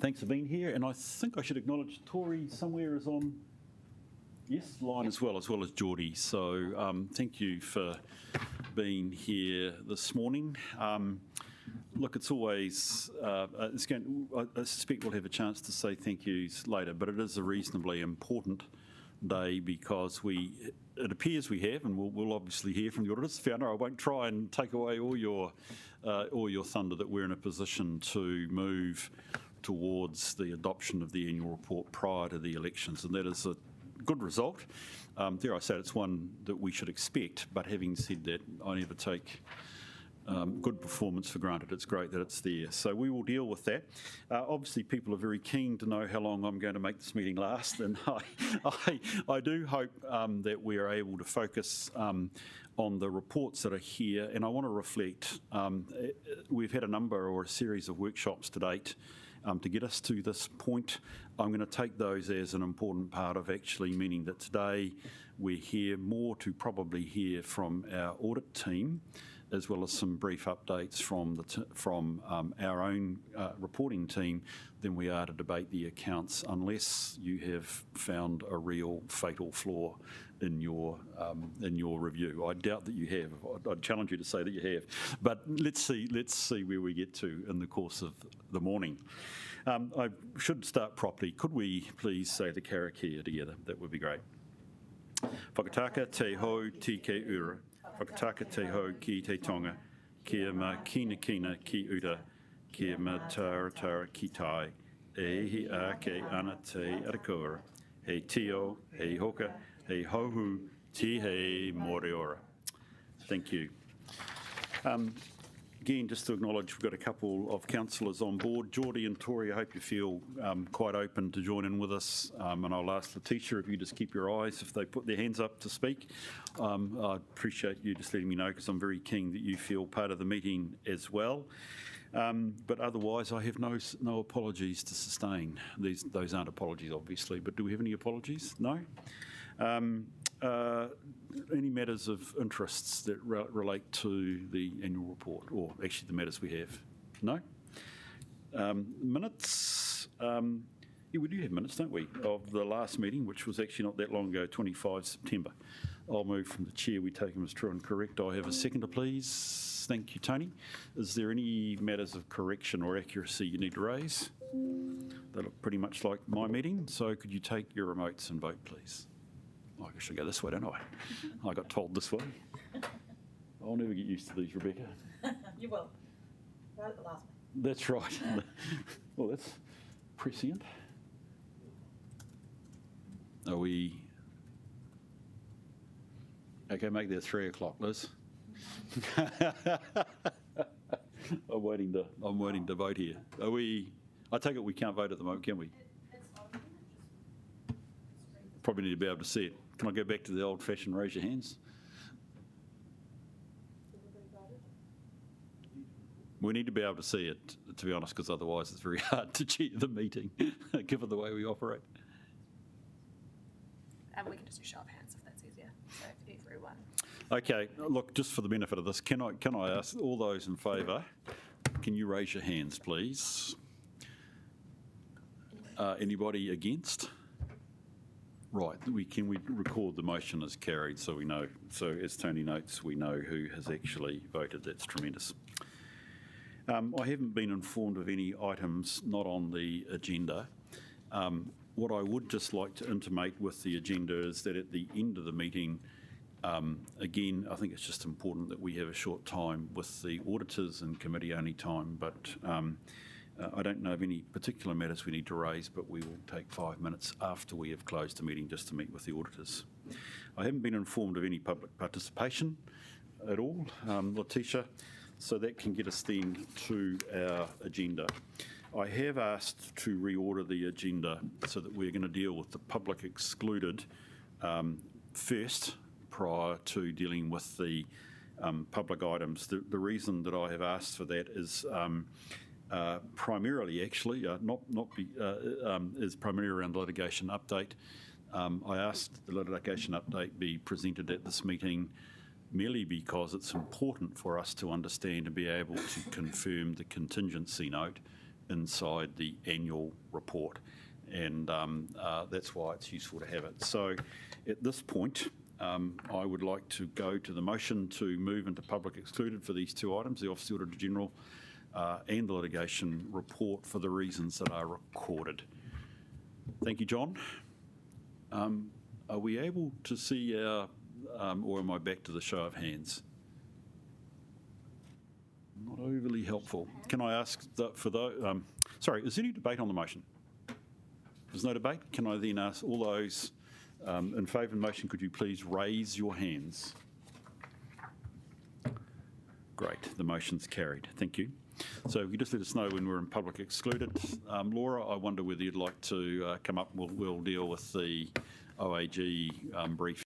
Thanks for being here, and I think I should acknowledge Tori somewhere is on, yes, line as well as Geordie. So thank you for being here this morning. Look, it's always, I suspect we'll have a chance to say thank yous later, but it is a reasonably important day because it appears we have, and we'll obviously hear from the auditors. Fiona, I won't try and take away all your thunder that we're in a position to move towards the adoption of the annual report prior to the elections, and that is a good result. Dare I say it's one that we should expect, but having said that, I never take good performance for granted. It's great that it's there. So we will deal with that. Obviously, people are very keen to know how long I'm going to make this meeting last, and I do hope that we are able to focus on the reports that are here, and I want to reflect. We've had a number or a series of workshops to date to get us to this point. I'm going to take those as an important part of actually meaning that today we're here more to probably hear from our audit team, as well as some brief updates from our own reporting team than we are to debate the accounts, unless you have found a real fatal flaw in your review. I doubt that you have. I'd challenge you to say that you have. But let's see where we get to in the course of the morning. I should start properly. Could we please say the karakia together? That would be great. Whakataka te ho ti ke ura. Whakataka te ho ki te tonga. Kia ma kina ki uta. Kia ma tara ki tai. E hi a ke ana te arakura. Hei tio, hei hoka, hei hohu, ti hei moriora. Thank you. Again, just to acknowledge, we've got a couple of councillors on board. Geordie and Tori, I hope you feel quite open to join in with us. And I'll ask Letitia if you just keep your eyes if they put their hands up to speak. I appreciate you just letting me know, because I'm very keen that you feel part of the meeting as well. But otherwise, I have no apologies to sustain. Those aren't apologies, obviously, but do we have any apologies? No? Any matters of interests that relate to the annual report, or actually the matters we have? No? Minutes? Yeah, we do have minutes, don't we, of the last meeting, which was actually not that long ago, 25 September. I'll move from the chair. We take them as true and correct. I have a seconder, please. Thank you, Tony. Is there any matters of correction or accuracy you need to raise? They look pretty much like my meeting, so could you take your remotes and vote, please? I should go this way, don't I? I got told this way. I'll never get used to these, Rebecca. You will. Right at the last one. That's right. Well, that's prescient. Are we... Okay, make that 3 o'clock, Liz. I'm waiting to vote here. Are we... I take it we can't vote at the moment, can we? Probably need to be able to see it. Can I go back to the old-fashioned raise your hands? We need to be able to see it, to be honest, because otherwise it's very hard to chair the meeting, given the way we operate. And we can just do show of hands if that's easier. So if everyone. Okay, look, just for the benefit of this, can I ask all those in favour, can you raise your hands, please? Anybody against? Right, can we record the motion as carried so we know? So as Tony notes, we know who has actually voted. That's tremendous. I haven't been informed of any items not on the agenda. What I would just like to intimate with the agenda is that at the end of the meeting, again, I think it's just important that we have a short time with the auditors and committee-only time, but I don't know of any particular matters we need to raise, but we will take 5 minutes after we have closed the meeting just to meet with the auditors. I haven't been informed of any public participation at all, Letitia, so that can get us then to our agenda. I have asked to reorder the agenda so that we're going to deal with the public excluded first, prior to dealing with the public items. The reason that I have asked for that is primarily, actually, is primarily around the litigation update. I asked the litigation update be presented at this meeting merely because it's important for us to understand and be able to confirm the contingency note inside the annual report, and that's why it's useful to have it. So at this point, I would like to go to the motion to move into public excluded for these two items, the Office Auditor General and the litigation report, for the reasons that are recorded. Thank you, John. Are we able to see our, or am I back to the show of hands? Not overly helpful. Can I ask that for those, sorry, is there any debate on the motion? There's no debate? Can I then ask all those in favour of the motion, could you please raise your hands? Great, the motion's carried. Thank you. So if you just let us know when we're in public excluded. Laura, I wonder whether you'd like to come up. We'll deal with the OAG brief.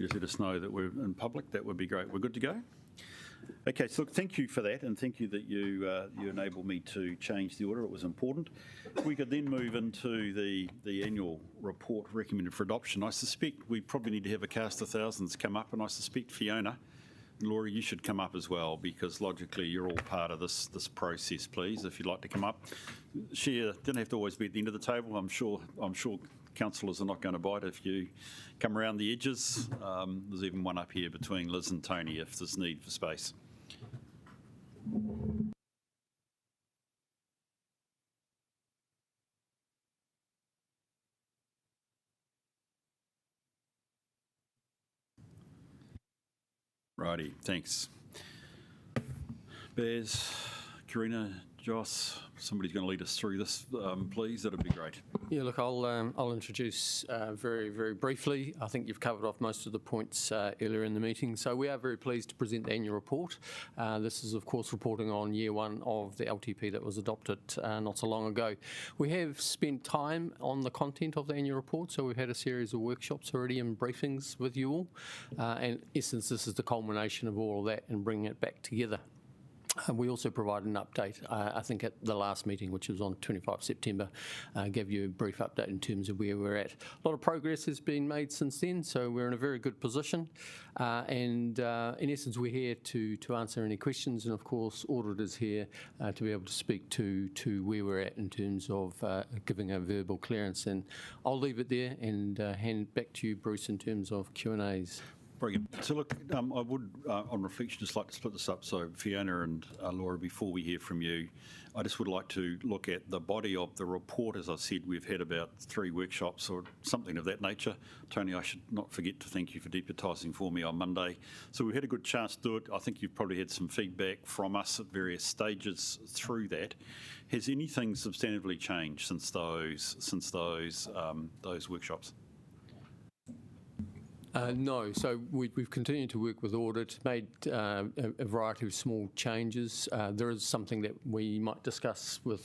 you just let us know that we're in public, that would be great. We're good to go? Okay, so look, thank you for that, and thank you that you enabled me to change the order. It was important. We could then move into the annual report recommended for adoption. I suspect we probably need to have a cast of thousands come up, and I suspect Fiona, Laura, you should come up as well, because logically you're all part of this process, please, if you'd like to come up. Share, didn't have to always be at the end of the table. I'm sure councillors are not going to bite if you come around the edges. There's even one up here between Liz and Tony if there's need for space. Righty, thanks. Baz, Karina, Joss, somebody's going to lead us through this, please. That'd be great. Yeah, look, I'll introduce very, very briefly. I think you've covered off most of the points earlier in the meeting. So we are very pleased to present the annual report. This is, of course, reporting on year one of the LTP that was adopted not so long ago. We have spent time on the content of the annual report, so we've had a series of workshops already and briefings with you all. And in essence, this is the culmination of all of that and bringing it back together. We also provided an update, I think at the last meeting, which was on 25 September, gave you a brief update in terms of where we're at. A lot of progress has been made since then, so we're in a very good position. In essence, we're here to answer any questions, and of course, Audit is here to be able to speak to where we're at in terms of giving a verbal clearance. And I'll leave it there and hand back to you, Bruce, in terms of Q&As. Brilliant. So look, I would, on reflection, just like to split this up. So Fiona and Laura, before we hear from you, I just would like to look at the body of the report. As I said, we've had about 3 workshops or something of that nature. Tony, I should not forget to thank you for deputising for me on Monday. So we've had a good chance to do it. I think you've probably had some feedback from us at various stages through that. Has anything substantively changed since those workshops? No, so we've continued to work with Audit, made a variety of small changes. There is something that we might discuss with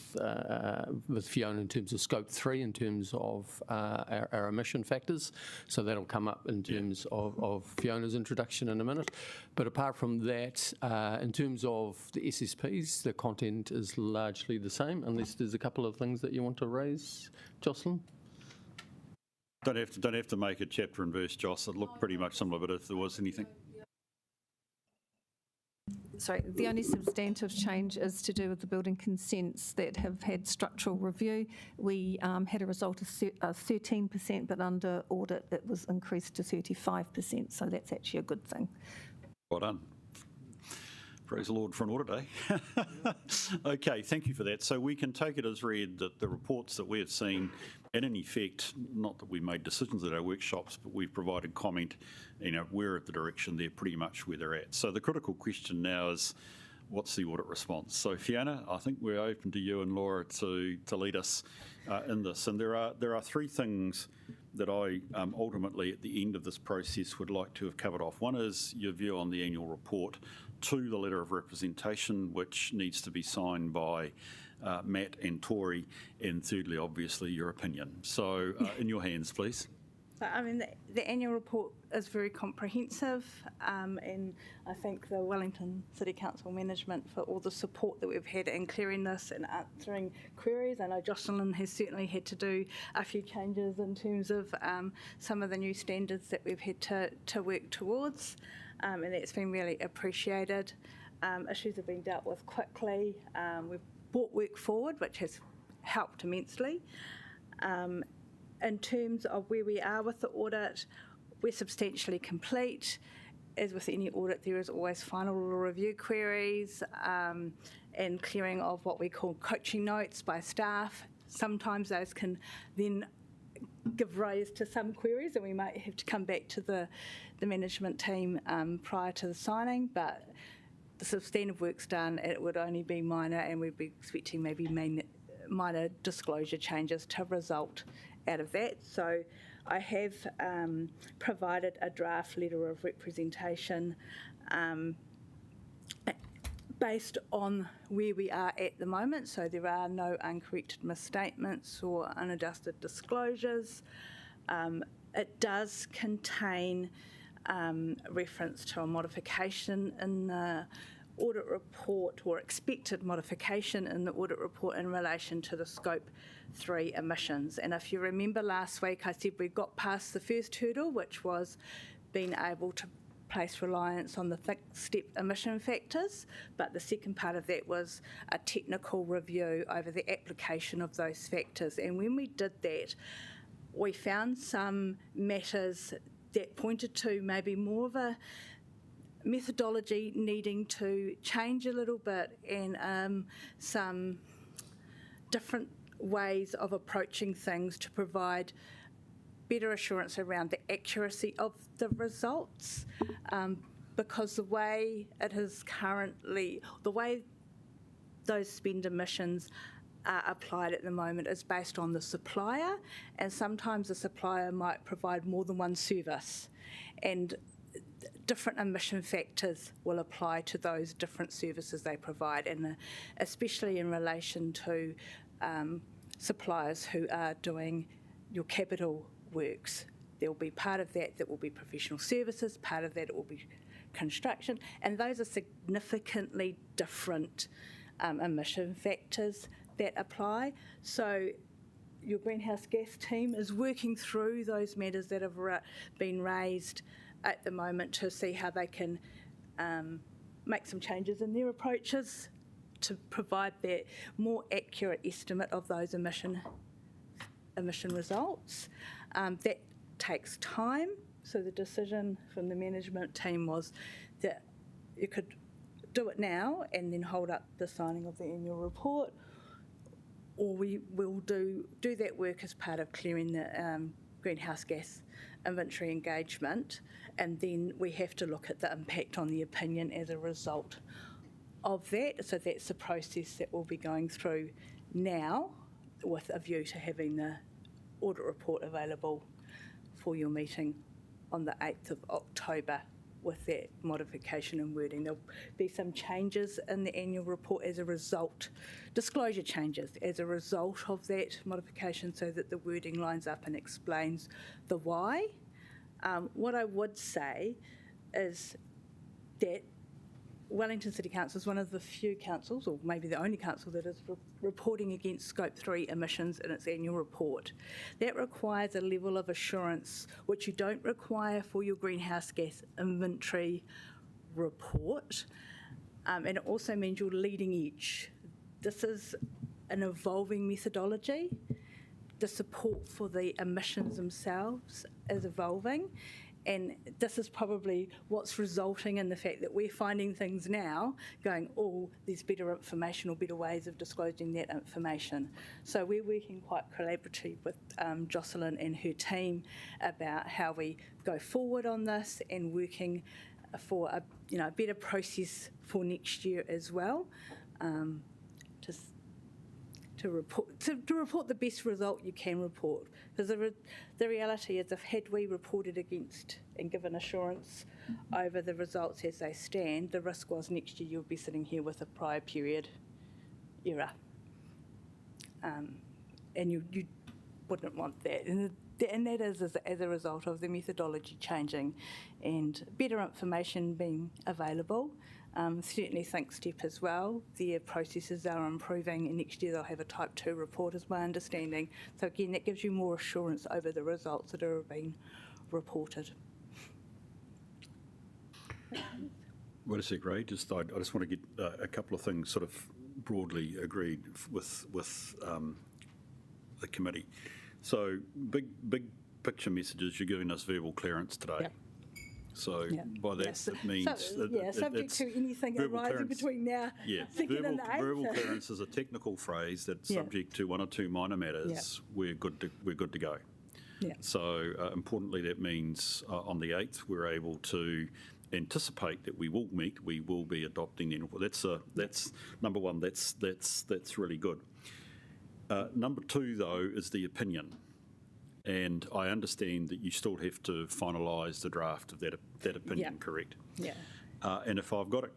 Fiona in terms of Scope 3, in terms of our emission factors. So that'll come up in terms of Fiona's introduction in a minute. But apart from that, in terms of the SSPs, the content is largely the same, unless there's a couple of things that you want to raise, Jocelyn? Don't have to make a chapter and verse, Joss. It looked pretty much similar, but if there was anything. Sorry, the only substantive change is to do with the building consents that have had structural review. We had a result of 13%, but under Audit it was increased to 35%, so that's actually a good thing. Well done. Praise the Lord for an audit, eh? Okay, thank you for that. So we can take it as read that the reports that we have seen, and in effect, not that we made decisions at our workshops, but we've provided comment, we're at the direction, they're pretty much where they're at. So the critical question now is, what's the audit response? So Fiona, I think we're open to you and Laura to lead us in this. And there are 3 things that I ultimately at the end of this process would like to have covered off. One is your view on the annual report. 2, the letter of representation, which needs to be signed by Matt and Tori, and thirdly, obviously, your opinion. So in your hands, please. I mean, the annual report is very comprehensive, and I thank the Wellington City Council management for all the support that we've had in clearing this and answering queries. I know Jocelyn has certainly had to do a few changes in terms of some of the new standards that we've had to work towards, and that's been really appreciated. Issues have been dealt with quickly. We've brought work forward, which has helped immensely. In terms of where we are with the audit, we're substantially complete. As with any audit, there is always final review queries and clearing of what we call coaching notes by staff. Sometimes those can then give rise to some queries, and we might have to come back to the management team prior to the signing, but the substantive work's done. It would only be minor, and we'd be expecting maybe minor disclosure changes to result out of that. So I have provided a draft letter of representation based on where we are at the moment. So there are no uncorrected misstatements or unadjusted disclosures. It does contain reference to a modification in the audit report, or expected modification in the audit report in relation to the Scope 3 emissions. And if you remember last week, I said we got past the first hurdle, which was being able to place reliance on the step emission factors, but the second part of that was a technical review over the application of those factors. And when we did that, we found some matters that pointed to maybe more of a methodology needing to change a little bit, and some different ways of approaching things to provide better assurance around the accuracy of the results, because the way it is currently, the way those spend emissions are applied at the moment is based on the supplier, and sometimes the supplier might provide more than one service, and different emission factors will apply to those different services they provide, and especially in relation to suppliers who are doing your capital works. There will be part of that will be professional services, part of that will be construction, and those are significantly different emission factors that apply. So your greenhouse gas team is working through those matters that have been raised at the moment to see how they can make some changes in their approaches to provide that more accurate estimate of those emission results. That takes time, so the decision from the management team was that you could do it now and then hold up the signing of the annual report, or we will do that work as part of clearing the greenhouse gas inventory engagement, and then we have to look at the impact on the opinion as a result of that. So that's the process that we'll be going through now, with a view to having the audit report available for your meeting on the 8th of October with that modification and wording. There'll be some changes in the annual report as a result, disclosure changes as a result of that modification, so that the wording lines up and explains the why. What I would say is that Wellington City Council is one of the few councils, or maybe the only council, that is reporting against Scope 3 emissions in its annual report. That requires a level of assurance which you don't require for your greenhouse gas inventory report, and it also means you're leading edge. This is an evolving methodology. The support for the emissions themselves is evolving, and this is probably what's resulting in the fact that we're finding things now going, oh, there's better information or better ways of disclosing that information. So we're working quite collaboratively with Jocelyn and her team about how we go forward on this, and working for a better process for next year as well, to report the best result you can report. Because the reality is, had we reported against and given assurance over the results as they stand, the risk was next year you'll be sitting here with a prior period error. And you wouldn't want that. And that is as a result of the methodology changing and better information being available. Certainly think STEP as well. Their processes are improving, and next year they'll have a Type 2 report, is my understanding. So again, that gives you more assurance over the results that are being reported. What is it, Ray? I just want to get a couple of things sort of broadly agreed with the committee. So big picture messages, you're giving us verbal clearance today. Yep. So Yep. by that, Yes. it means Subject to anything verbal arising clearance. between now. Yeah, second and the 8th. verbal clearance is a technical phrase that's Yeah. subject to one or two minor matters. We're good to go. Yeah. So importantly, that means on the 8th we're able to anticipate that we will meet. We will be adopting the report. That's number one. That's really good. Number two, though, is the opinion. And I understand that you still have to finalise the draft of that opinion, Yeah. correct? Yeah. And if I've got it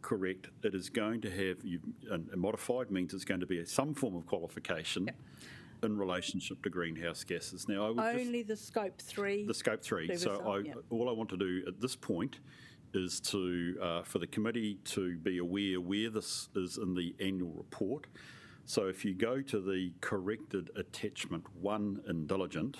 correct, it is going to have, and modified means it's going to be some form of qualification in relationship to greenhouse gases. Now, I would Only the scope 3. the scope 3. the So result, yeah. all I want to do at this point is to for the committee to be aware where this is in the annual report. So if you go to the corrected attachment 1 in diligent,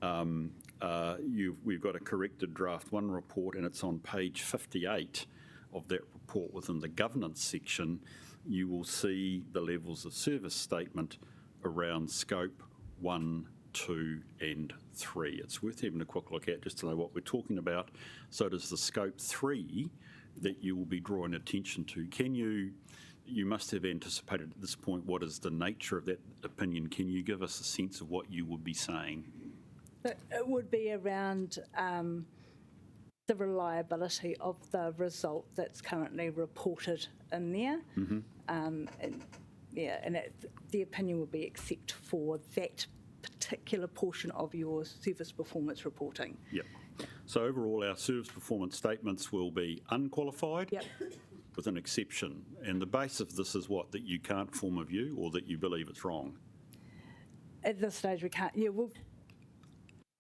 we've got a corrected draft 1 report, and it's on page 58 of that report. Within the governance section, you will see the levels of service statement around scope 1, 2 and 3. It's worth having a quick look at just to know what we're talking about. So does the scope 3 that you will be drawing attention to. You must have anticipated at this point what is the nature of that opinion. Can you give us a sense of what you would be saying? But it would be around the reliability of the result that's currently reported in there. And the opinion would be except for that particular portion of your service performance reporting. Yep. So overall, our service performance statements will be unqualified. Yep. With an exception. And the base of this is what? That you can't form a view, or that you believe it's wrong? At this stage, we can't. Yeah,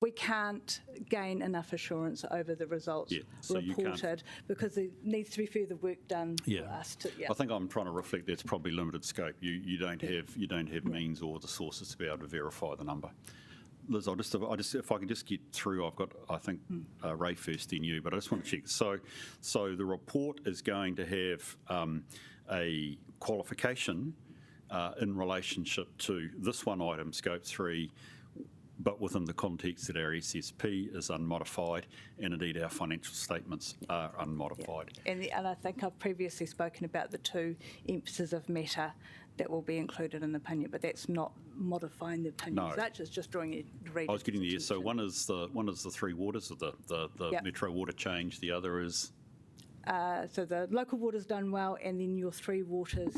we can't gain enough assurance over the results so reported because there needs to be further work done for us to. Yeah. I think I'm trying to reflect that's probably limited scope. You don't have means or the sources to be able to verify the number. Liz, if I can just get through, I've got, I think, Ray first, then you, but I just want to check. So the report is going to have a qualification in relationship to this one item, scope 3, but within the context that our SSP is unmodified, and indeed our financial statements are unmodified. Yeah. And I think I've previously spoken about the 2 emphases of matter that will be included in the opinion, but that's not modifying the opinion as such, it's just drawing it. I was getting there. So one is the 3 waters of the Metro water change. The other is so the local water's done well, and then your 3 waters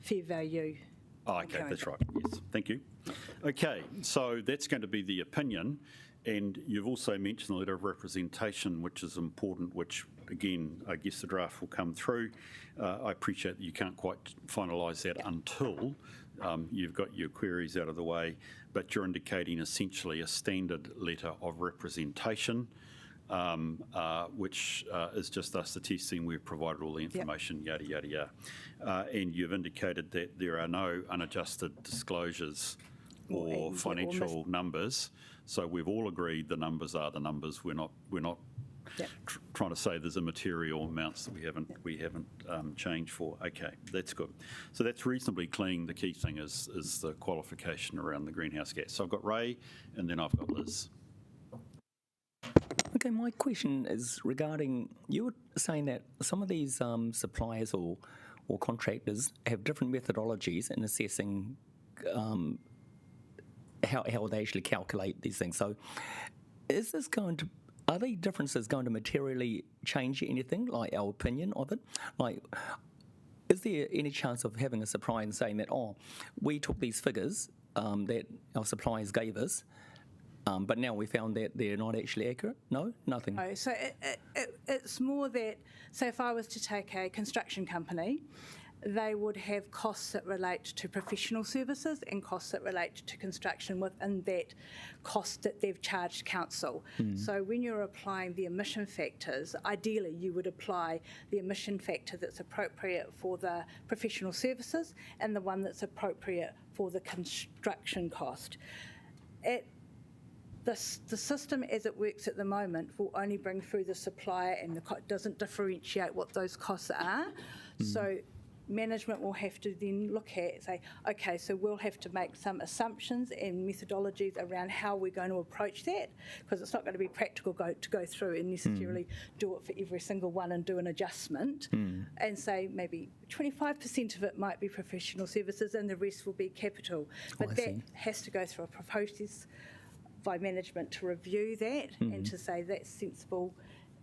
fair value. Oh, okay, that's right. Yes, thank you. Okay, so that's going to be the opinion, and you've also mentioned the letter of representation, which is important, which, again, I guess the draft will come through. I appreciate that you can't quite finalise that until you've got your queries out of the way, but you're indicating essentially a standard letter of representation, which is just us attesting we've provided all the information, yada, yada, yada. And you've indicated that there are no unadjusted disclosures or financial numbers. So we've all agreed the numbers are the numbers. We're not trying to say there's immaterial amounts that we haven't changed for. Okay, that's good. So that's reasonably clean. The key thing is the qualification around the greenhouse gas. So I've got Ray, and then I've got Liz. Okay, my question is regarding, you were saying that some of these suppliers or contractors have different methodologies in assessing how they actually calculate these things. So are the differences going to materially change anything, like our opinion of it? Like, is there any chance of having a supplier and saying that, we took these figures that our suppliers gave us, but now we found that they're not actually accurate? No, nothing. No, so it's more that, so if I was to take a construction company, they would have costs that relate to professional services and costs that relate to construction within that cost that they've charged council. So when you're applying the emission factors, ideally you would apply the emission factor that's appropriate for the professional services and the one that's appropriate for the construction cost. The system as it works at the moment will only bring through the supplier and doesn't differentiate what those costs are. So management will have to then look at and say, okay, so we'll have to make some assumptions and methodologies around how we're going to approach that, because it's not going to be practical to go through and necessarily do it for every single one and do an adjustment and say maybe 25% of it might be professional services and the rest will be capital. But that has to go through a process by management to review that and to say that's sensible.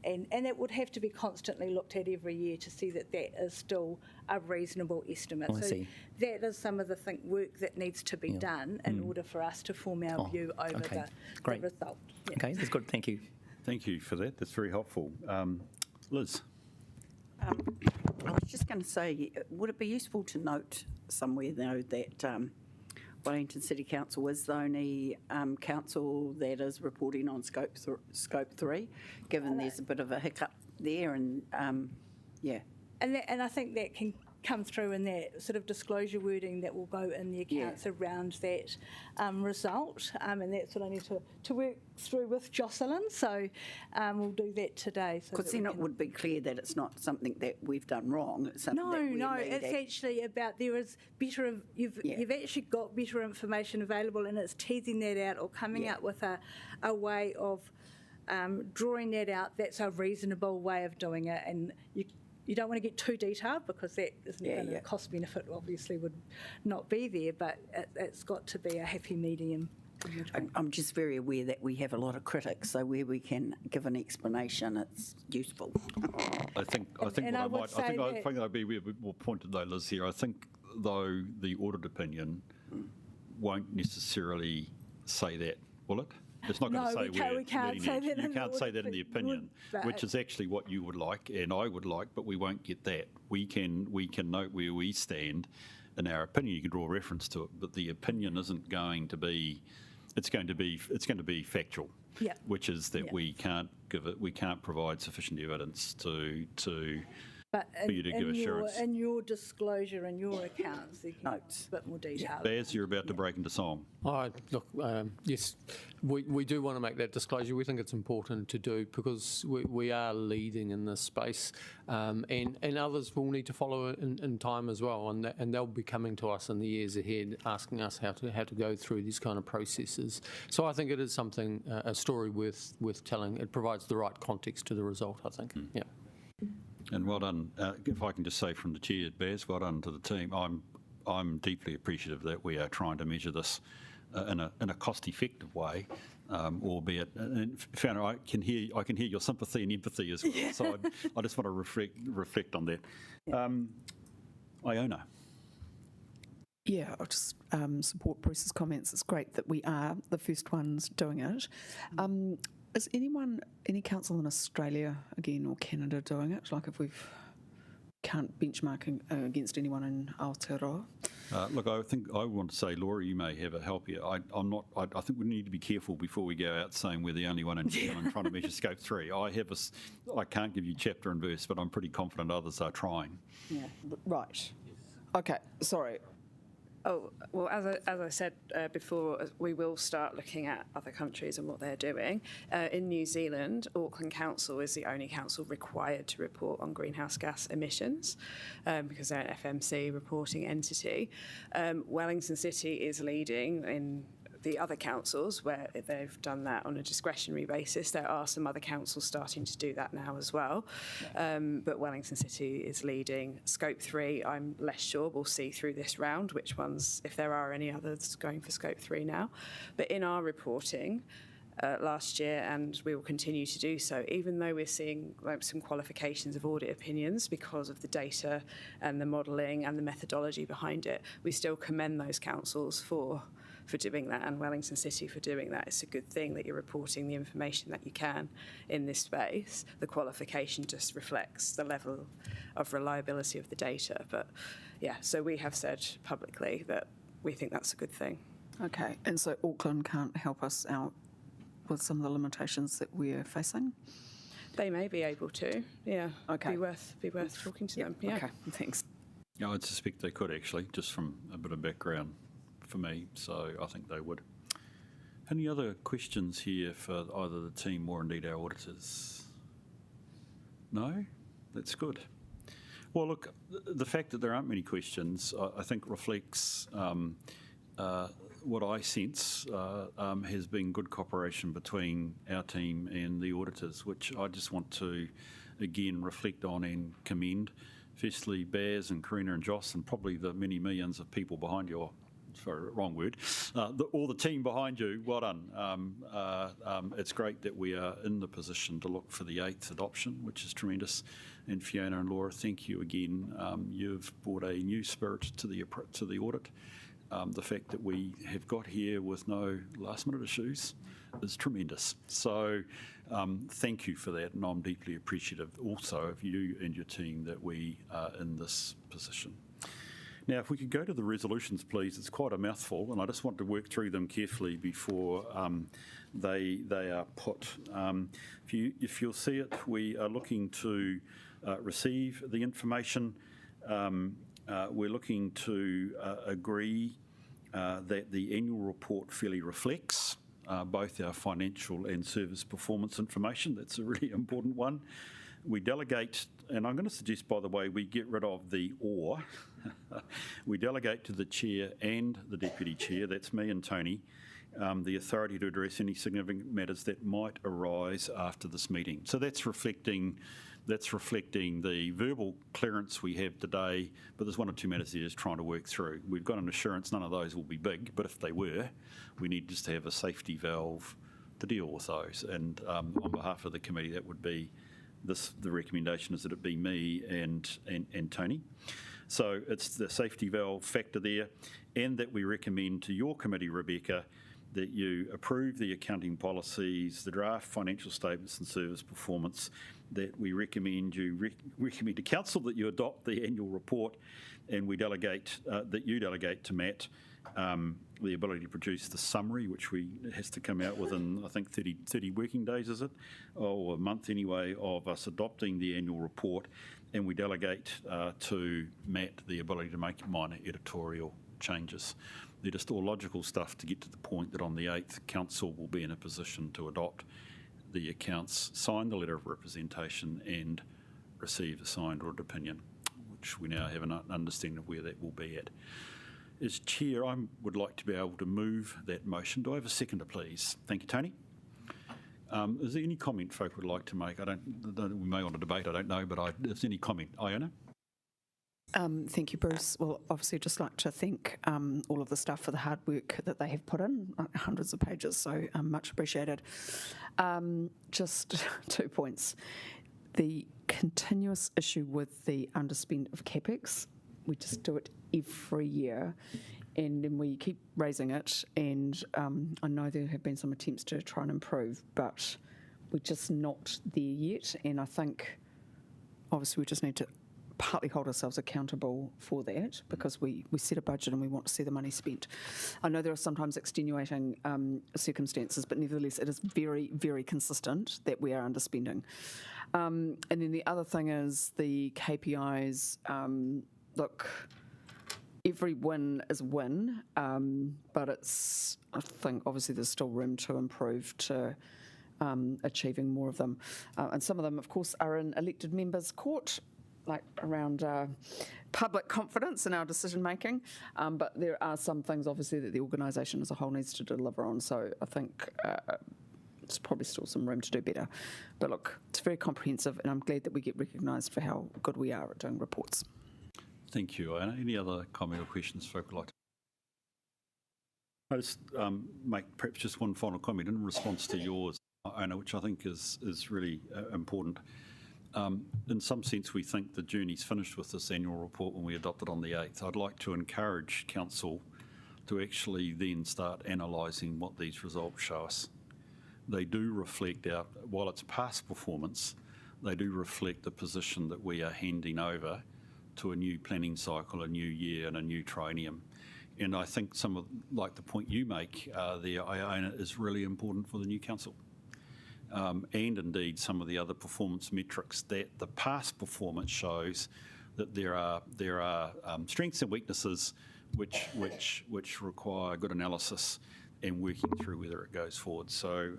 And it would have to be constantly looked at every year to see that that is still a reasonable estimate. So that is some of the work that needs to be done in order for us to form our view over the result. Yeah. Okay, that's good. Thank you. Thank you for that. That's very helpful. Liz? I was just going to say, would it be useful to note somewhere, though, that Wellington City Council is the only council that is reporting on scope 3, given there's a bit of a hiccup there, and yeah. And I think that can come through in that sort of disclosure wording that will go in the accounts around that result, and that's what I need to work through with Jocelyn, so we'll do that today. Because then it would be clear that it's not something that we've done wrong, it's something that we No, need it's actually about there is better, you've actually got better information available, and it's teasing that out or coming up with a way of drawing that out that's a reasonable way of doing it, and you don't want to get too detailed because that isn't going to cost benefit obviously would not be there, but it's got to be a happy medium. I'm just very aware that we have a lot of critics, so where we can give an explanation, it's useful. I think I'd be a bit more pointed though, Liz, here. I think though the audit opinion won't necessarily say that, will it? It's not going to say we can't say that. You can't say that in the opinion, which is actually what you would like and I would like, but we won't get that. We can note where we stand in our opinion. You can draw reference to it, but the opinion isn't going to be. It's going to be factual, which is that we can't provide sufficient evidence for you to give assurance. In your disclosure and your accounts, there can be a bit more detail. Baz, you're about to break into song. Look, yes, we do want to make that disclosure. We think it's important to do because we are leading in this space, and others will need to follow in time as well, and they'll be coming to us in the years ahead asking us how to go through these kind of processes. So I think it is something, a story worth telling. It provides the right context to the result, I think. Yeah. And well done. If I can just say from the chair, Baz, well done to the team. I'm deeply appreciative that we are trying to measure this in a cost-effective way, albeit. And Fiona, I can hear your sympathy and empathy as well. So I just want to reflect on that. Iona. Yeah, I'll just support Bruce's comments. It's great that we are the first ones doing it. Is any council in Australia, again, or Canada doing it? Like if we've can't benchmark against anyone in Aotearoa? Look, I think I want to say, Laura, you may have a help here. I think we need to be careful before we go out saying we're the only one in New Zealand trying to measure scope 3. I can't give you chapter and verse, but I'm pretty confident others are trying. Yeah, right. Okay, sorry. Oh, well, as I said before, we will start looking at other countries and what they're doing. In New Zealand, Auckland Council is the only council required to report on greenhouse gas emissions because they're an FMC reporting entity. Wellington City is leading in the other councils where they've done that on a discretionary basis. There are some other councils starting to do that now as well. But Wellington City is leading. Scope 3, I'm less sure. We'll see through this round which ones, if there are any others going for Scope 3 now. But in our reporting last year, and we will continue to do so, even though we're seeing some qualifications of audit opinions because of the data and the modelling and the methodology behind it, we still commend those councils for doing that, and Wellington City for doing that. It's a good thing that you're reporting the information that you can in this space. The qualification just reflects the level of reliability of the data. But yeah, so we have said publicly that we think that's a good thing. Okay, and so Auckland can't help us out with some of the limitations that we're facing? They may be able to, yeah. Okay. Be worth talking to them, yeah. Okay, thanks. Yeah, I'd suspect they could actually, just from a bit of background for me, so I think they would. Any other questions here for either the team or indeed our auditors? No? That's good. Well, look, the fact that there aren't many questions, I think reflects what I sense has been good cooperation between our team and the auditors, which I just want to, again, reflect on and commend. Firstly, Baz and Karina and Joss, and probably the many millions of people behind you, sorry, wrong word, all the team behind you, well done. It's great that we are in the position to look for the 8th adoption, which is tremendous. And Fiona and Laura, thank you again. You've brought a new spirit to the audit. The fact that we have got here with no last-minute issues is tremendous. So thank you for that, and I'm deeply appreciative also of you and your team that we are in this position. Now, if we could go to the resolutions, please. It's quite a mouthful, and I just want to work through them carefully before they are put. If you'll see it, we are looking to receive the information. We're looking to agree that the annual report fairly reflects both our financial and service performance information. That's a really important one. We delegate, and I'm going to suggest, by the way, we get rid of the or. We delegate to the chair and the deputy chair, that's me and Tony, the authority to address any significant matters that might arise after this meeting. So that's reflecting the verbal clearance we have today, but there's one or two matters there just trying to work through. We've got an assurance none of those will be big, but if they were, we need just to have a safety valve to deal with those. And on behalf of the committee, that would be the recommendation is that it be me and Tony. So it's the safety valve factor there, and that we recommend to your committee, Rebecca, that you approve the accounting policies, the draft financial statements and service performance, that we recommend recommend to council that you adopt the annual report, and we delegate that you delegate to Matt the ability to produce the summary, which has to come out within, I think, 30 working days, is it? Or a month anyway, of us adopting the annual report, and we delegate to Matt the ability to make minor editorial changes. They're just all logical stuff to get to the point that on the 8th, council will be in a position to adopt the accounts, sign the letter of representation, and receive a signed audit opinion, which we now have an understanding of where that will be at. As chair, I would like to be able to move that motion. Do I have a seconder, please? Thank you, Tony. Is there any comment folk would like to make? We may want to debate, I don't know, but is there any comment? Iona? Thank you, Bruce. Well, obviously, I'd just like to thank all of the staff for the hard work that they have put in, hundreds of pages, so much appreciated. Just 2 points. The continuous issue with the underspend of CapEx, we just do it every year, and then we keep raising it, and I know there have been some attempts to try and improve, but we're just not there yet, and I think obviously we just need to partly hold ourselves accountable for that, because we set a budget and we want to see the money spent. I know there are sometimes extenuating circumstances, but nevertheless it is very, very consistent that we are underspending. And then the other thing is the KPIs. Look, every win is a win, but I think obviously there's still room to improve to achieving more of them. And some of them, of course, are in elected members' court, like around public confidence in our decision making, but there are some things obviously that the organisation as a whole needs to deliver on, so I think there's probably still some room to do better. But look, it's very comprehensive, and I'm glad that we get recognised for how good we are at doing reports. Thank you, Iona. Any other comment or questions folk would like to? I just make perhaps just one final comment in response to yours, Iona, which I think is really important. In some sense, we think the journey's finished with this annual report when we adopt it on the 8th. I'd like to encourage council to actually then start analysing what these results show us. They do reflect while it's past performance, they do reflect the position that we are handing over to a new planning cycle, a new year and a new triennium. And I think like the point you make there, Iona, is really important for the new council. And indeed some of the other performance metrics that the past performance shows that there are strengths and weaknesses which require good analysis and working through whether it goes forward. So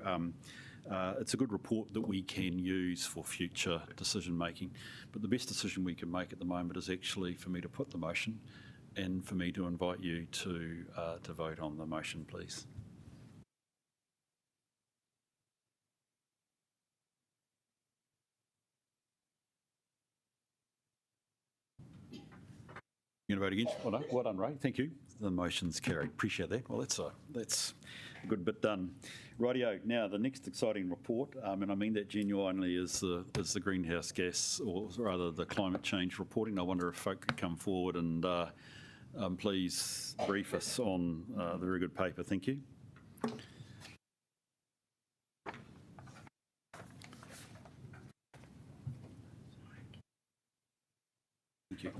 it's a good report that we can use for future decision making. But the best decision we can make at the moment is actually for me to put the motion and for me to invite you to vote on the motion, please. You're going to vote against? Oh, no. Well done, Ray. Thank you. The motion's carried. Appreciate that. Well, that's a good bit done. Rightio. Now, the next exciting report, and I mean that genuinely, is the greenhouse gas, or rather the climate change reporting. I wonder if folk could come forward and please brief us on the very good paper. Thank you. Thank you.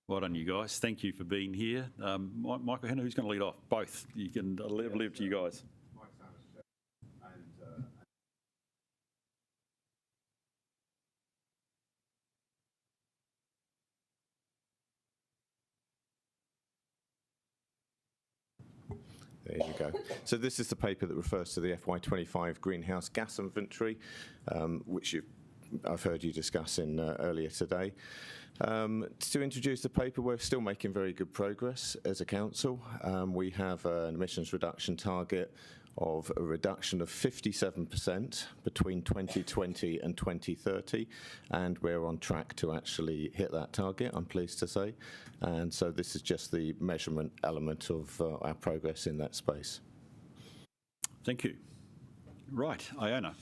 Well done, you guys. Thank you for being here. Michael Henna, who's going to lead off? Both. You can leave to you guys. There you go. So this is the paper that refers to the FY25 greenhouse gas inventory, which I've heard you discuss in earlier today. To introduce the paper, we're still making very good progress as a council. We have an emissions reduction target of a reduction of 57% between 2020 and 2030, and we're on track to actually hit that target, I'm pleased to say. And so this is just the measurement element of our progress in that space. Thank you. Right, Iona.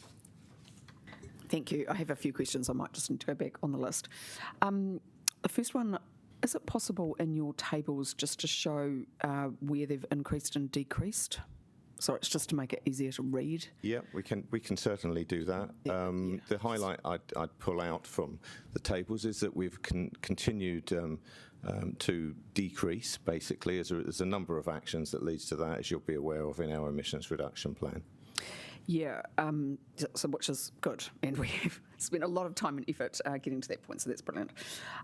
Thank you. I have a few questions. I might just need to go back on the list. The first one, is it possible in your tables just to show where they've increased and decreased? So it's just to make it easier to read. Yeah, we can certainly do that. The highlight I'd pull out from the tables is that we've continued to decrease, basically. There's a number of actions that leads to that, as you'll be aware of in our emissions reduction plan. Yeah, so which is good, and we've spent a lot of time and effort getting to that point, so that's brilliant.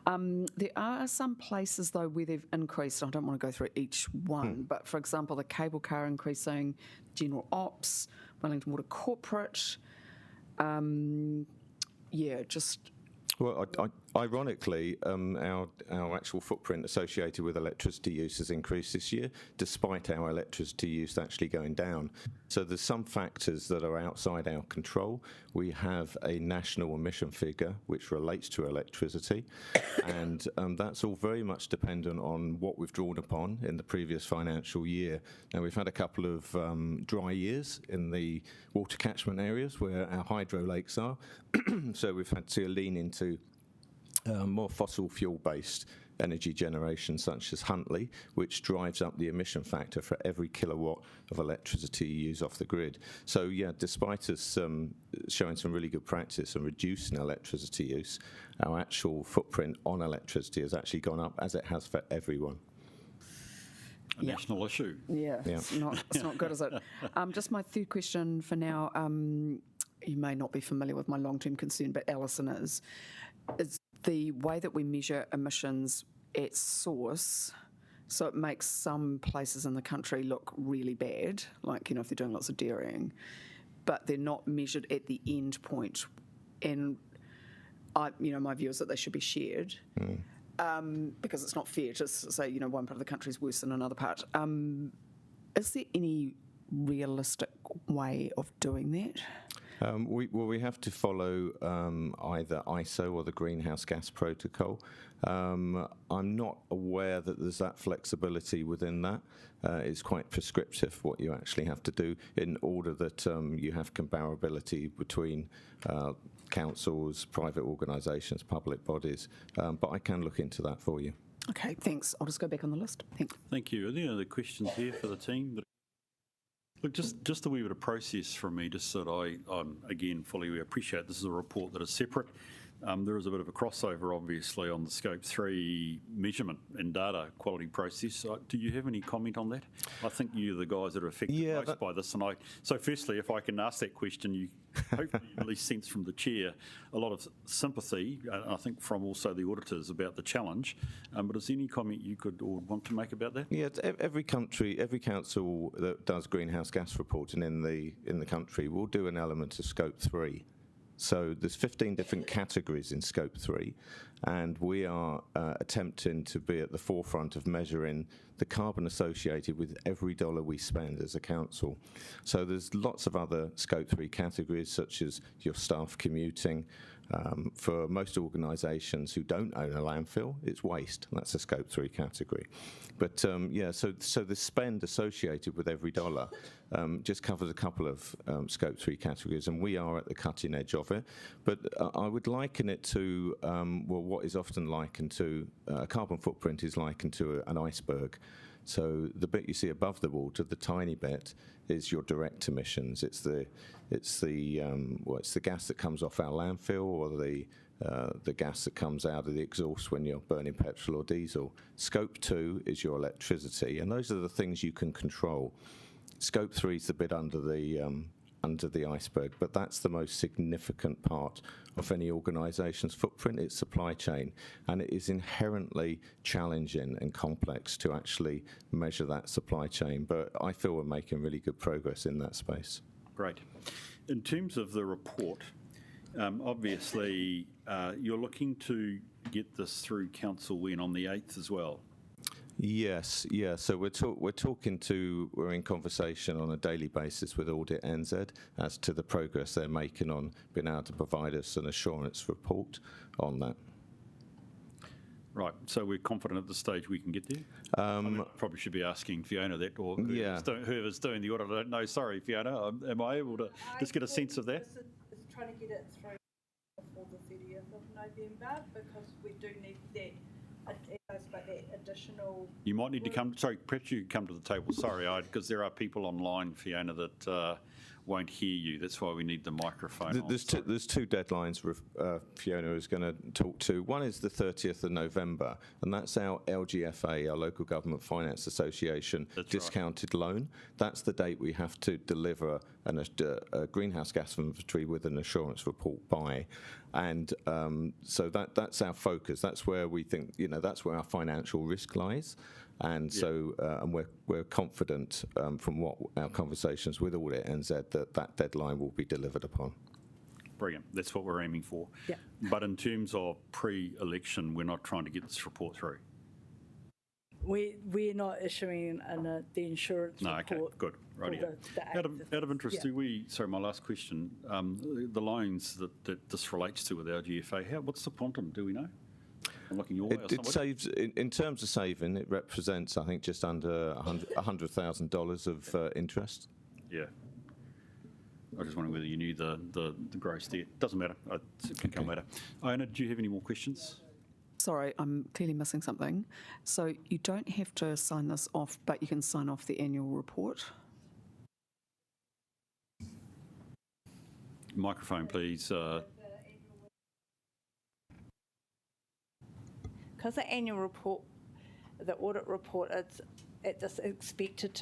There are some places, though, where they've increased. I don't want to go through each one, but for example, the cable car increasing, general ops, Wellington Water Corporate, Well, ironically, our actual footprint associated with electricity use has increased this year, despite our electricity use actually going down. So there's some factors that are outside our control. We have a national emission figure which relates to electricity, and that's all very much dependent on what we've drawn upon in the previous financial year. Now, we've had a couple of dry years in the water catchment areas where our hydro lakes are, so we've had to lean into more fossil fuel-based energy generation, such as Huntly, which drives up the emission factor for every kilowatt of electricity you use off the grid. So yeah, despite us showing some really good practice and reducing electricity use, our actual footprint on electricity has actually gone up, as it has for everyone. A national issue. Yeah, it's not good, is it? Just my third question for now. You may not be familiar with my long-term concern, but Alison is the way that we measure emissions at source. So it makes some places in the country look really bad, like, if they're doing lots of dairying, but they're not measured at the end point. And my view is that they should be shared. Because it's not fair to say, one part of the country is worse than another part. Is there any realistic way of doing that? We have to follow either ISO or the Greenhouse Gas Protocol. I'm not aware that there's that flexibility within that. It's quite prescriptive what you actually have to do in order that you have comparability between councils, private organisations, public bodies. But I can look into that for you. Okay, thanks. I'll just go back on the list. Thanks. Thank you. Are there any other questions here for the team? Look, just a wee bit of process from me, just so that I'm again fully appreciate this is a report that is separate. There is a bit of a crossover, obviously, on the Scope 3 measurement and data quality process. Do you have any comment on that? I think you're the guys that are affected most by this. So firstly, if I can ask that question, you hopefully at least sense from the chair a lot of sympathy, I think from also the auditors about the challenge. But is there any comment you could or want to make about that? Yeah, every council that does greenhouse gas reporting in the country will do an element of Scope 3. So there's 15 different categories in Scope 3, and we are attempting to be at the forefront of measuring the carbon associated with every dollar we spend as a council. So there's lots of other Scope 3 categories, such as your staff commuting. For most organisations who don't own a landfill, it's waste. That's a Scope 3 category. But so the spend associated with every dollar just covers a couple of Scope 3 categories, and we are at the cutting edge of it. But I would liken it to, what is often likened to, a carbon footprint is likened to an iceberg. So the bit you see above the water, the tiny bit, is your direct emissions. It's the gas that comes off our landfill, or the the gas that comes out of the exhaust when you're burning petrol or diesel. Scope 2 is your electricity, and those are the things you can control. Scope 3 is the bit under the iceberg, but that's the most significant part of any organisation's footprint, its supply chain, and it is inherently challenging and complex to actually measure that supply chain, but I feel we're making really good progress in that space. Great. In terms of the report, obviously you're looking to get this through council when on the 8th as well. Yes, yeah. So we're in conversation on a daily basis with Audit NZ as to the progress they're making on being able to provide us an assurance report on that. Right, so we're confident at this stage we can get there? Probably should be asking Fiona that, or whoever's doing the audit. I don't know. Sorry, Fiona. Am I able to just get a sense of that? It's trying to get it through before the 30th of November, because we do need that. That additional. You might need to come. Sorry, perhaps you come to the table. Sorry, because there are people online, Fiona, that won't hear you. That's why we need the microphone. There's two deadlines Fiona is going to talk to. One is the 30th of November, and that's our LGFA, our Local Government Finance Association, discounted loan. That's the date we have to deliver a greenhouse gas inventory with an assurance report by. And so that's our focus. That's where we think, that's where our financial risk lies. And so and we're confident from what our conversations with Audit NZ that deadline will be delivered upon. Brilliant. That's what we're aiming for. Yeah. But in terms of pre-election, we're not trying to get this report through. We're not issuing the insurance report. No, okay, good. Right. Out of interest, do we? Sorry, my last question. The loans that this relates to with our GFA, what's the quantum? Do we know? I'm looking your way. It saves in terms of saving. It represents, I think, just under $100,000 of interest. Yeah. I was just wondering whether you knew the gross there. Doesn't matter. It can come later. Iona, do you have any more questions? Sorry, I'm clearly missing something. So you don't have to sign this off, but you can sign off the annual report. Microphone, please. Because the annual report, the audit report, it's expected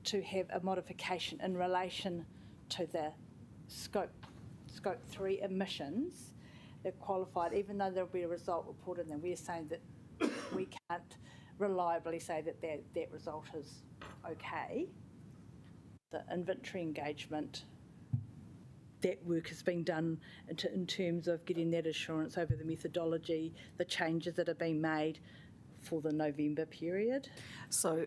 to have a modification in relation to the scope 3 emissions. They're qualified, even though there'll be a result report in there. We're saying that we can't reliably say that result is okay. The inventory engagement, that work has been done in terms of getting that assurance over the methodology, the changes that are being made for the November period. So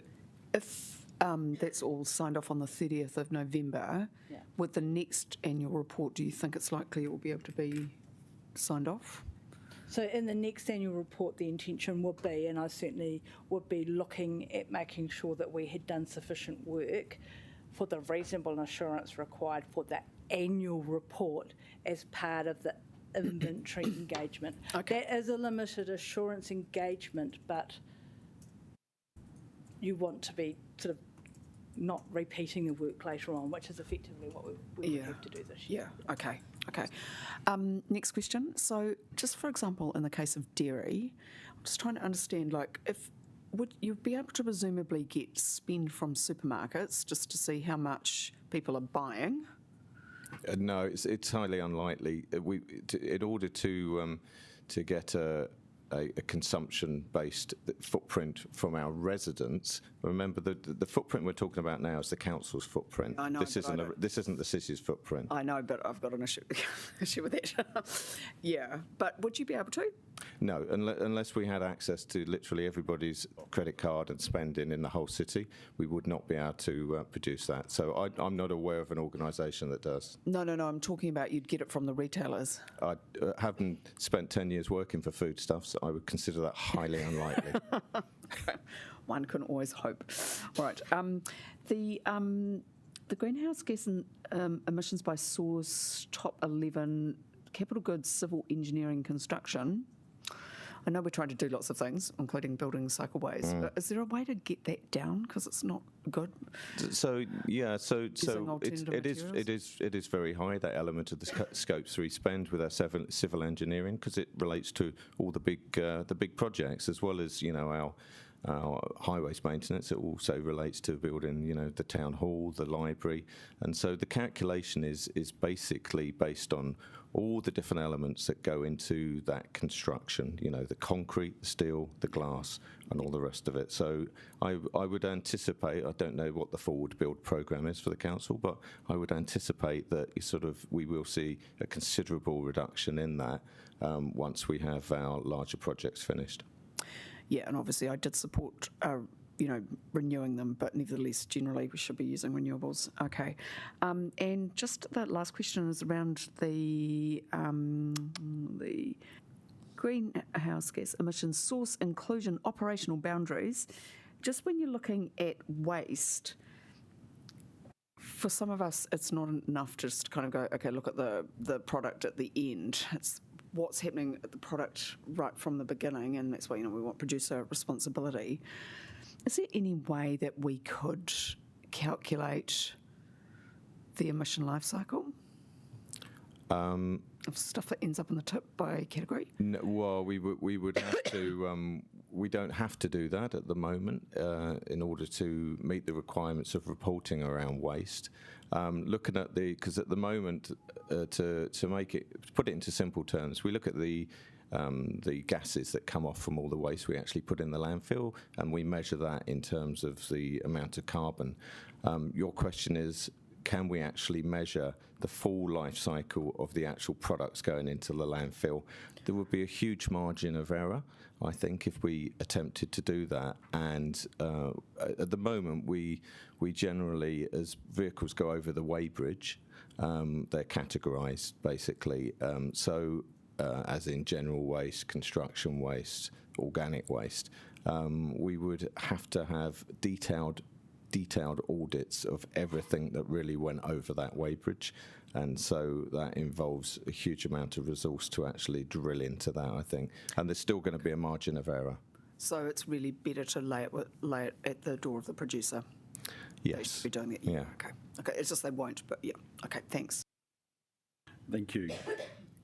if that's all signed off on the 30th of November, with the next annual report, do you think it's likely it will be able to be signed off? So in the next annual report, the intention would be, and I certainly would be looking at making sure that we had done sufficient work for the reasonable assurance required for that annual report as part of the inventory engagement. Okay. That is a limited assurance engagement, but you want to be sort of not repeating the work later on, which is effectively what we would have to do this year. Yeah, okay. Next question. So just for example, in the case of dairy, I'm just trying to understand, would you be able to presumably get spend from supermarkets just to see how much people are buying? No, it's highly unlikely. In order to get a consumption-based footprint from our residents. Remember, the footprint we're talking about now is the council's footprint. I know, this isn't the city's footprint. I know, but I've got an issue with that. Yeah, but would you be able to? No, unless we had access to literally everybody's credit card and spending in the whole city, we would not be able to produce that. So I'm not aware of an organisation that does. No, I'm talking about you'd get it from the retailers. I haven't spent 10 years working for foodstuffs. I would consider that highly unlikely. One can always hope. All right. The greenhouse gas emissions by source top 11, capital goods, civil engineering, construction. I know we're trying to do lots of things, including building cycleways, but is there a way to get that down? Because it's not good. So yeah, so alternative it is very high, that element of the Scope 3 spend with our civil engineering, because it relates to all the big projects, as well as our highways maintenance. It also relates to building the town hall, the library, and so the calculation is basically based on all the different elements that go into that construction, the concrete, the steel, the glass, and all the rest of it. So I would anticipate, I don't know what the forward build programme is for the council, but I would anticipate that we will see a considerable reduction in that once we have our larger projects finished. Yeah, and obviously I did support, renewing them, but nevertheless, generally we should be using renewables. Okay. And just the last question is around the greenhouse gas emissions source inclusion operational boundaries. Just when you're looking at waste, for some of us, it's not enough to just kind of go, okay, look at the product at the end. It's what's happening at the product right from the beginning, and that's why we want producer responsibility. Is there any way that we could calculate the emission life cycle of stuff that ends up in the tip by category? No, well, we would have to. We don't have to do that at the moment in order to meet the requirements of reporting around waste. Looking at because at the moment, to put it into simple terms, we look at the gases that come off from all the waste we actually put in the landfill, and we measure that in terms of the amount of carbon. Your question is, can we actually measure the full life cycle of the actual products going into the landfill? There would be a huge margin of error, I think, if we attempted to do that. And at the moment, we generally, as vehicles go over the weighbridge, they're categorised basically. As in general waste, construction waste, organic waste, we would have to have detailed audits of everything that really went over that weighbridge, and so that involves a huge amount of resource to actually drill into that, I think, and there's still going to be a margin of error. So it's really better to lay it at the door of the producer. Yes. They should be doing it. Yeah. Okay. It's just they won't, but yeah. Okay. Thanks. Thank you.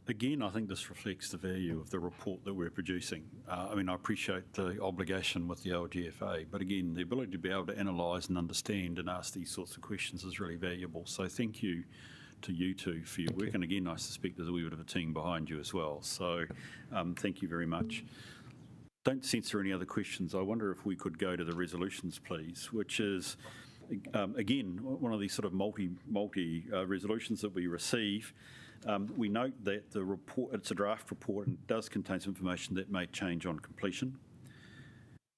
Again, I think this reflects the value of the report that we're producing. I appreciate the obligation with the LGFA, but again, the ability to be able to analyse and understand and ask these sorts of questions is really valuable. So thank you to you two for your work. And again, I suspect there's a wee bit of a team behind you as well. So thank you very much. Don't censor any other questions. I wonder if we could go to the resolutions, please, which is, again, one of these sort of multi resolutions that we receive. We note that the report, it's a draft report and does contain some information that may change on completion.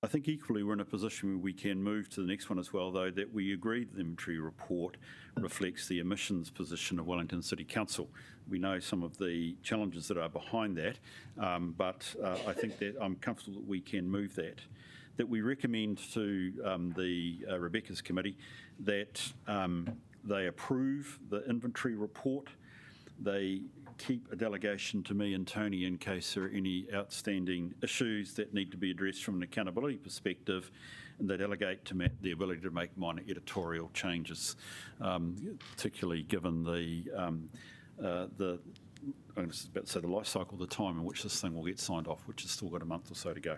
I think equally we're in a position where we can move to the next one as well, though, that we agree that the inventory report reflects the emissions position of Wellington City Council. We know some of the challenges that are behind that, but I think that I'm comfortable that we can move that we recommend to the Rebecca's committee that they approve the inventory report. They keep a delegation to me and Tony in case there are any outstanding issues that need to be addressed from an accountability perspective, and they delegate to Matt the ability to make minor editorial changes, particularly given I was about to say the life cycle, the time in which this thing will get signed off, which has still got a month or so to go.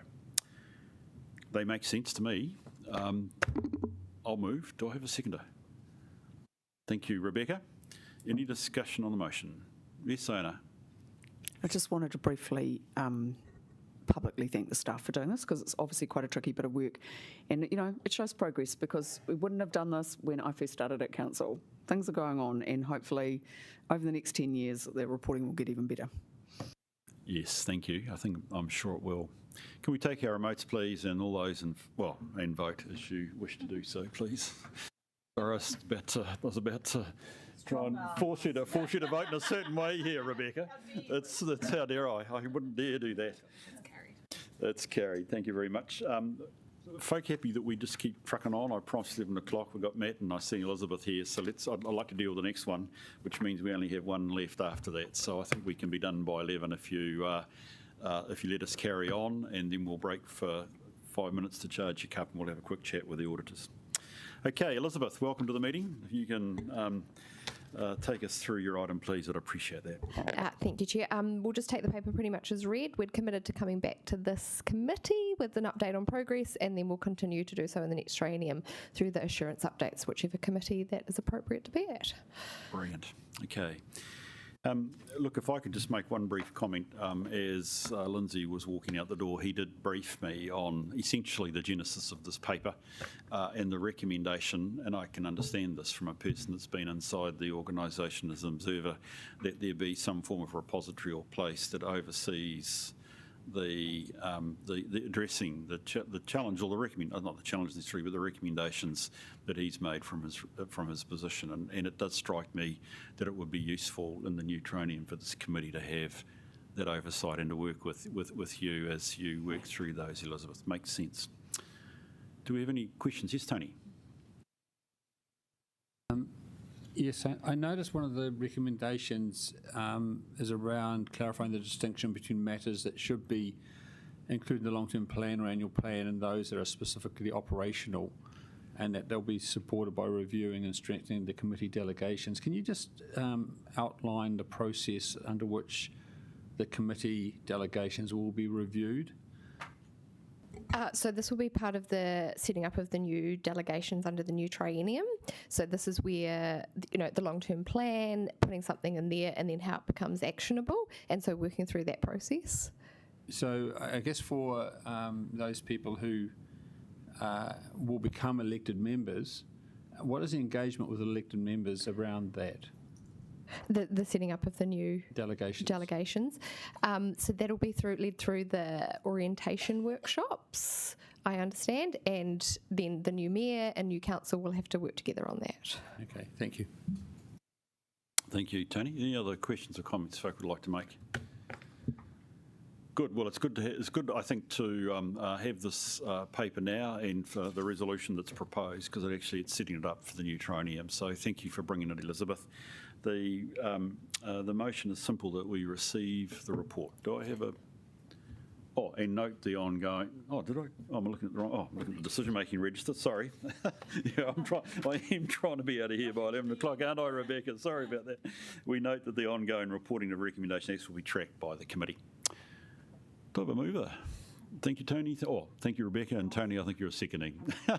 They make sense to me. I'll move. Do I have a seconder? Thank you, Rebecca. Any discussion on the motion? Yes, Anna. I just wanted to briefly publicly thank the staff for doing this, because it's obviously quite a tricky bit of work, and it shows progress, because we wouldn't have done this when I first started at council. Things are going on, and hopefully over the next 10 years the reporting will get even better. Yes, thank you. I'm sure it will. Can we take our remotes, please, and all those and vote as you wish to do so, please. Sorry, I was about to try and force you to vote in a certain way here, Rebecca. That's how dare I wouldn't dare do that. It's carried. Thank you very much. Folk happy that we just keep trucking on. I promised 11 o'clock. We've got Matt and I see Elizabeth here, so I'd like to deal with the next one, which means we only have one left after that. So I think we can be done by 11 if you if you let us carry on, and then we'll break for 5 minutes to charge your cup, and we'll have a quick chat with the auditors. Okay, Elizabeth, welcome to the meeting. If you can take us through your item, please, I'd appreciate that. Thank you, Chair. We'll just take the paper pretty much as read. We're committed to coming back to this committee with an update on progress, and then we'll continue to do so in the next triennium through the assurance updates, whichever committee that is appropriate to be at. Brilliant. Okay. Look, if I could just make one brief comment. As Lindsay was walking out the door, he did brief me on essentially the genesis of this paper and the recommendation, and I can understand this from a person that's been inside the organisation as an observer, that there be some form of repository or place that oversees the addressing the challenge, or the not the challenge necessarily, but the recommendations that he's made from his position, and it does strike me that it would be useful in the new triennium for this committee to have that oversight and to work with you as you work through those. Elizabeth, makes sense. Do we have any questions? Yes, Tony. Yes, I noticed one of the recommendations is around clarifying the distinction between matters that should be included in the long-term plan or annual plan and those that are specifically operational, and that they'll be supported by reviewing and strengthening the committee delegations. Can you just outline the process under which the committee delegations will be reviewed? So this will be part of the setting up of the new delegations under the new triennium. So this is where, the long-term plan, putting something in there, and then how it becomes actionable, and so working through that process. So I guess for those people who will become elected members, what is the engagement with elected members around that? The setting up of the new delegations. So that'll be led through the orientation workshops, I understand, and then the new mayor and new council will have to work together on that. Okay, thank you. Thank you, Tony. Any other questions or comments folk would like to make? Good. Well, it's good, I think, to have this paper now and for the resolution that's proposed, because it's setting it up for the new triennium. So thank you for bringing it, Elizabeth. The motion is simple, that we receive the report. Do I have a... Oh, and note the ongoing... Oh, did I? Oh, I'm looking at the wrong... Oh, I'm looking at the decision-making register. Sorry. Yeah, I am trying to be out of here by 11 o'clock, aren't I, Rebecca? Sorry about that. We note that the ongoing reporting of Recommendation X will be tracked by the committee. Do I have a mover? Thank you, Tony. Thank you, Rebecca. And Tony, I think you're seconding. I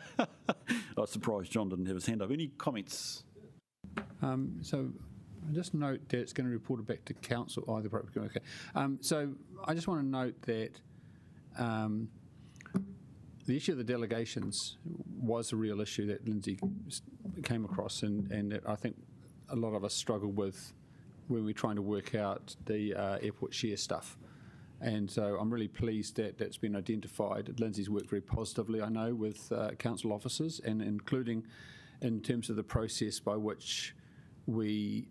was surprised John didn't have his hand up. Any comments? So I just note that it's going to report it back to council. Oh, the appropriate. Okay. So I just want to note that the issue of the delegations was a real issue that Lindsay came across, and that I think a lot of us struggle with when we're trying to work out the airport share stuff. And so I'm really pleased that that's been identified. Lindsay's worked very positively, I know, with council officers, and including in terms of the process by which we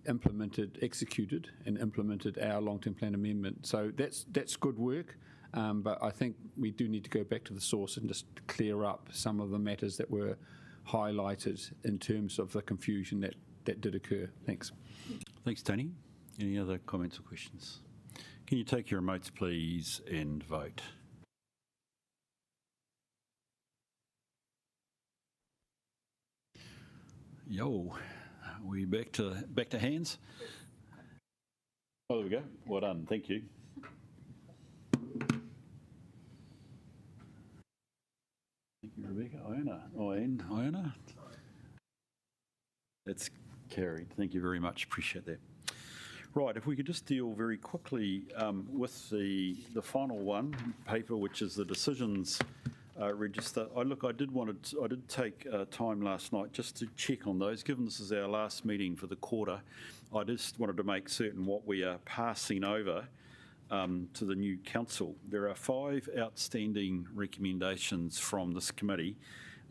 executed and implemented our long-term plan amendment. So that's good work, but I think we do need to go back to the source and just clear up some of the matters that were highlighted in terms of the confusion that did occur. Thanks. Thanks, Tony. Any other comments or questions? Can you take your remotes, please, and vote? Yo, are we back to hands? Oh, there we go. Well done. Thank you. Thank you, Rebecca. Iona. That's carried. Thank you very much. Appreciate that. Right, if we could just deal very quickly with the final paper, which is the decisions register. I did take time last night just to check on those. Given this is our last meeting for the quarter, I just wanted to make certain what we are passing over to the new council. There are 5 outstanding recommendations from this committee.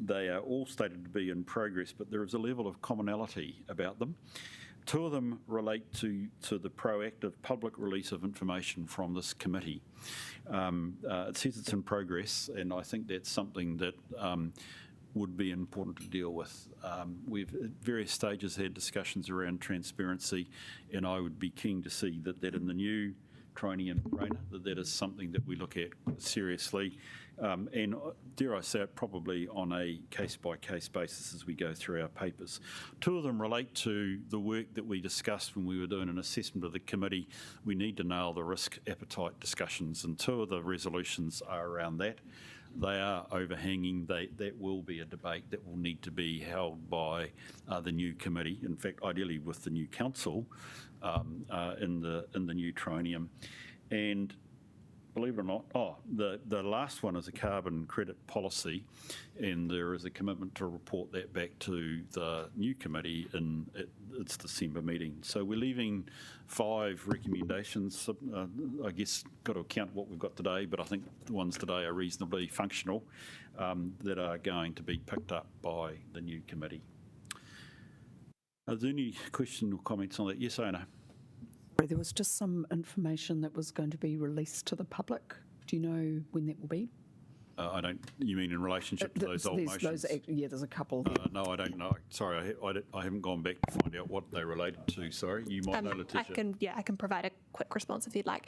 They are all stated to be in progress, but there is a level of commonality about them. 2 of them relate to the proactive public release of information from this committee. It says it's in progress, and I think that's something that would be important to deal with. We've at various stages had discussions around transparency, and I would be keen to see that in the new traineum, Raina, that is something that we look at seriously. And dare I say it, probably on a case-by-case basis as we go through our papers. Two of them relate to the work that we discussed when we were doing an assessment of the committee. We need to nail the risk appetite discussions, and two of the resolutions are around that. They are overhanging. That will be a debate that will need to be held by the new committee, in fact, ideally with the new council in the new traineum. And believe it or not, the last one is a carbon credit policy, and there is a commitment to report that back to the new committee in its December meeting. So we're leaving 5 recommendations. I guess got to account what we've got today, but I think the ones today are reasonably functional, that are going to be picked up by the new committee. Are there any questions or comments on that? Yes, Ona. There was just some information that was going to be released to the public. Do you know when that will be? I don't. You mean in relationship to those old motions? There's a couple there. No, I don't know. Sorry, I haven't gone back to find out what they related to. Sorry, you might know, Letitia. I can provide a quick response if you'd like.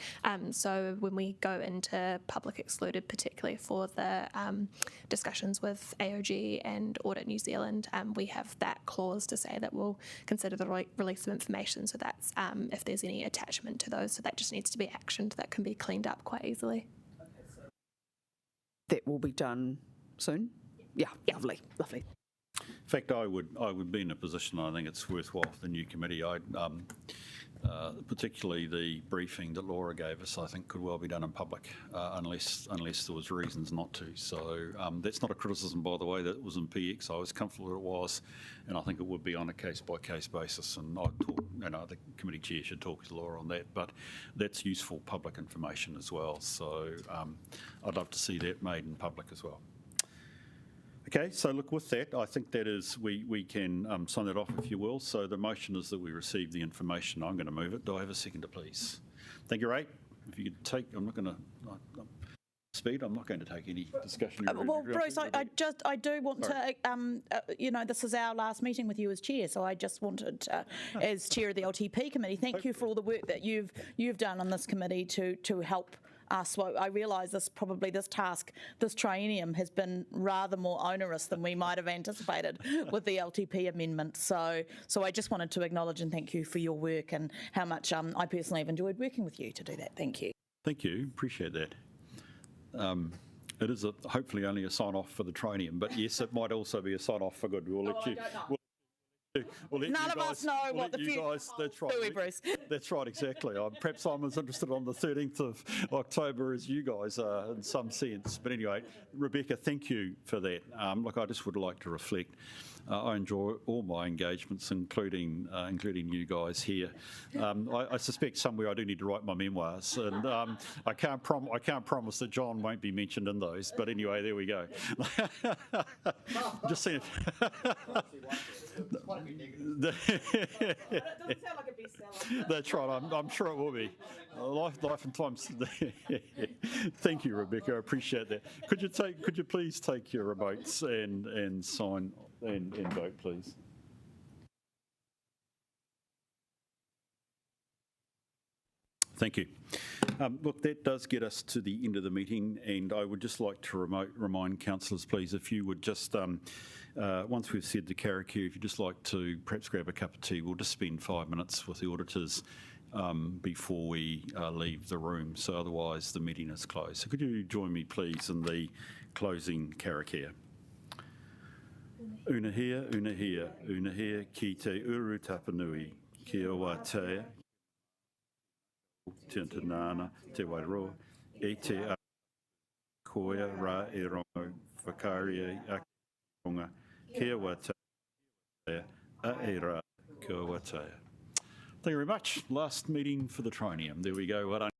So when we go into public excluded, particularly for the discussions with AOG and Audit New Zealand, we have that clause to say that we'll consider the release of information. So that's if there's any attachment to those. So that just needs to be actioned. That can be cleaned up quite easily. That will be done soon? Yeah. Lovely. In fact, I would be in a position, I think it's worthwhile for the new committee. Particularly the briefing that Laura gave us, I think could well be done in public, unless there was reasons not to. So that's not a criticism, by the way, that it was in PX. I was comfortable that it was, and I think it would be on a case-by-case basis. And I'd talk, the committee chair should talk to Laura on that, but that's useful public information as well. So I'd love to see that made in public as well. Okay, so look, with that, I think that is, we can sign that off, if you will. So the motion is that we receive the information. I'm going to move it. Do I have a seconder, please? Thank you, Ray. If you could take, I'm not going to speed. I'm not going to take any discussion. Well, Bruce, I do want to, this is our last meeting with you as chair, so I just wanted, as chair of the LTP committee, thank you for all the work that you've done on this committee to help us. Well, I realise this task, this triennium has been rather more onerous than we might have anticipated with the LTP amendment. So I just wanted to acknowledge and thank you for your work and how much I personally have enjoyed working with you to do that. Thank you. Thank you. Appreciate that. It is hopefully only a sign-off for the triennium, but yes, it might also be a sign-off for good. We'll let you. None of us know what the future that's right. Bruce? That's right, exactly. Perhaps I'm as interested on the 13th of October as you guys are in some sense. But anyway, Rebecca, thank you for that. Look, I just would like to reflect. I enjoy all my engagements, including you guys here. I suspect somewhere I do need to write my memoirs, and I can't promise that John won't be mentioned in those. But anyway, there we go. Just seeing. It doesn't sound like a bestseller. That's right. I'm sure it will be. Life and Times. Thank you, Rebecca. I appreciate that. Could you please take your remotes and sign and vote, please? Thank you. Look, that does get us to the end of the meeting, and I would just like to remind councillors, please, if you would just, once we've said the karakia, if you'd just like to perhaps grab a cup of tea, we'll just spend 5 minutes with the auditors before we leave the room, so otherwise the meeting is closed. So could you join me, please, in the closing karakia? Unaunahi, unaunahi, unaunahi, ki te uru tapanui, kia wātea, te antanana, te wairoa, e te koia rā e rongo, whakaria a ronga, kia wātea, a e rā, kia wātea. Thank you very much. Last meeting for the triennium. There we go. Well done.